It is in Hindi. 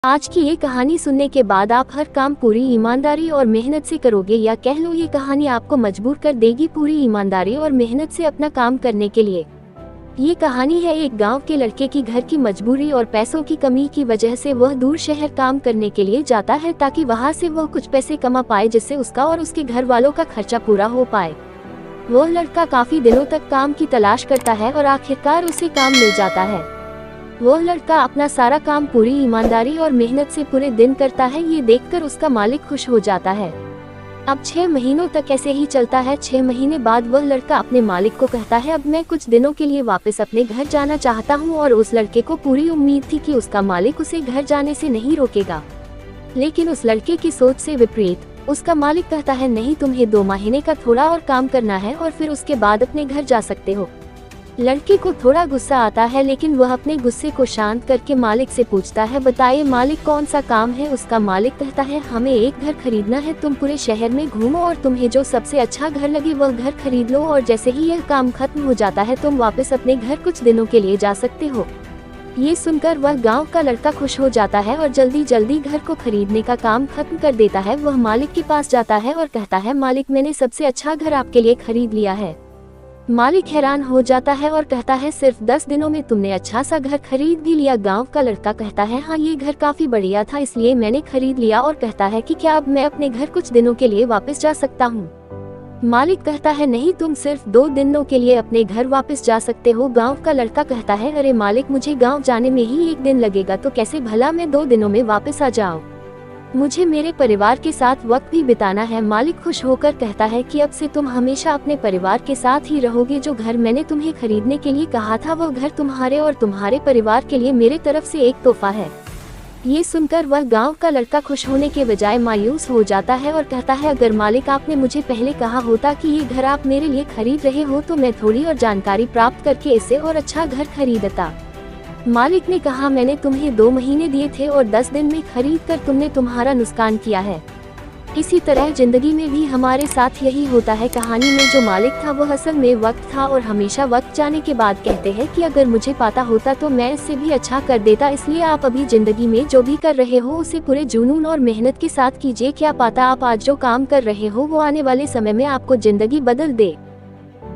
आज की ये कहानी सुनने के बाद आप हर काम पूरी ईमानदारी और मेहनत से करोगे, या कह लो ये कहानी आपको मजबूर कर देगी पूरी ईमानदारी और मेहनत से अपना काम करने के लिए। ये कहानी है एक गांव के लड़के की। घर की मजबूरी और पैसों की कमी की वजह से वह दूर शहर काम करने के लिए जाता है ताकि वहां से वह कुछ पैसे कमा पाए जिससे उसका और उसके घर वालों का खर्चा पूरा हो पाए। वह लड़का काफी दिनों तक काम की तलाश करता है और आखिरकार उसे काम मिल जाता है। वह लड़का अपना सारा काम पूरी ईमानदारी और मेहनत से पूरे दिन करता है। ये देखकर उसका मालिक खुश हो जाता है। अब 6 महीनों तक ऐसे ही चलता है। 6 महीने बाद वह लड़का अपने मालिक को कहता है, अब मैं कुछ दिनों के लिए वापस अपने घर जाना चाहता हूँ। और उस लड़के को पूरी उम्मीद थी कि उसका मालिक उसे घर जाने से नहीं रोकेगा, लेकिन उस लड़के की सोच से विपरीत उसका मालिक कहता है, नहीं, तुम्हें 2 महीने का थोड़ा और काम करना है और फिर उसके बाद अपने घर जा सकते हो। लड़के को थोड़ा गुस्सा आता है, लेकिन वह अपने गुस्से को शांत करके मालिक से पूछता है, बताइए मालिक, कौन सा काम है। उसका मालिक कहता है, हमें एक घर खरीदना है। तुम पूरे शहर में घूमो और तुम्हें जो सबसे अच्छा घर लगे वह घर खरीद लो, और जैसे ही यह काम खत्म हो जाता है तुम वापस अपने घर कुछ दिनों के लिए जा सकते हो। ये सुनकर वह गाँव का लड़का खुश हो जाता है और जल्दी जल्दी घर को खरीदने का काम खत्म कर देता है। वह मालिक के पास जाता है और कहता है, मालिक, मैंने सबसे अच्छा घर आपके लिए खरीद लिया है। मालिक हैरान हो जाता है और कहता है, सिर्फ 10 दिनों में तुमने अच्छा सा घर खरीद भी लिया। गांव का लड़का कहता है, हाँ, ये घर काफी बढ़िया था इसलिए मैंने खरीद लिया। और कहता है कि क्या अब मैं अपने घर कुछ दिनों के लिए वापस जा सकता हूँ। मालिक कहता है, नहीं, तुम सिर्फ 2 दिनों के लिए अपने घर वापस जा सकते हो। गाँव का लड़का कहता है, अरे मालिक, मुझे गाँव जाने में ही 1 दिन लगेगा, तो कैसे भला मैं 2 दिनों में वापस आ जाऊँ। मुझे मेरे परिवार के साथ वक्त भी बिताना है। मालिक खुश होकर कहता है कि अब से तुम हमेशा अपने परिवार के साथ ही रहोगे। जो घर मैंने तुम्हें खरीदने के लिए कहा था वह घर तुम्हारे और तुम्हारे परिवार के लिए मेरे तरफ से एक तोहफा है। ये सुनकर वह गांव का लड़का खुश होने के बजाय मायूस हो जाता है और कहता है, अगर मालिक आपने मुझे पहले कहा होता कि ये घर आप मेरे लिए खरीद रहे हो तो मैं थोड़ी और जानकारी प्राप्त करके इसे और अच्छा घर खरीदता। मालिक ने कहा, मैंने तुम्हें 2 महीने दिए थे और 10 दिन में खरीद कर तुमने तुम्हारा नुकसान किया है। इसी तरह जिंदगी में भी हमारे साथ यही होता है। कहानी में जो मालिक था वह असल में वक्त था, और हमेशा वक्त जाने के बाद कहते हैं कि अगर मुझे पता होता तो मैं इससे भी अच्छा कर देता। इसलिए आप अभी जिंदगी में जो भी कर रहे हो उसे पूरे जुनून और मेहनत के साथ कीजिए। क्या पता आप आज जो काम कर रहे हो वो आने वाले समय में आपको जिंदगी बदल दे।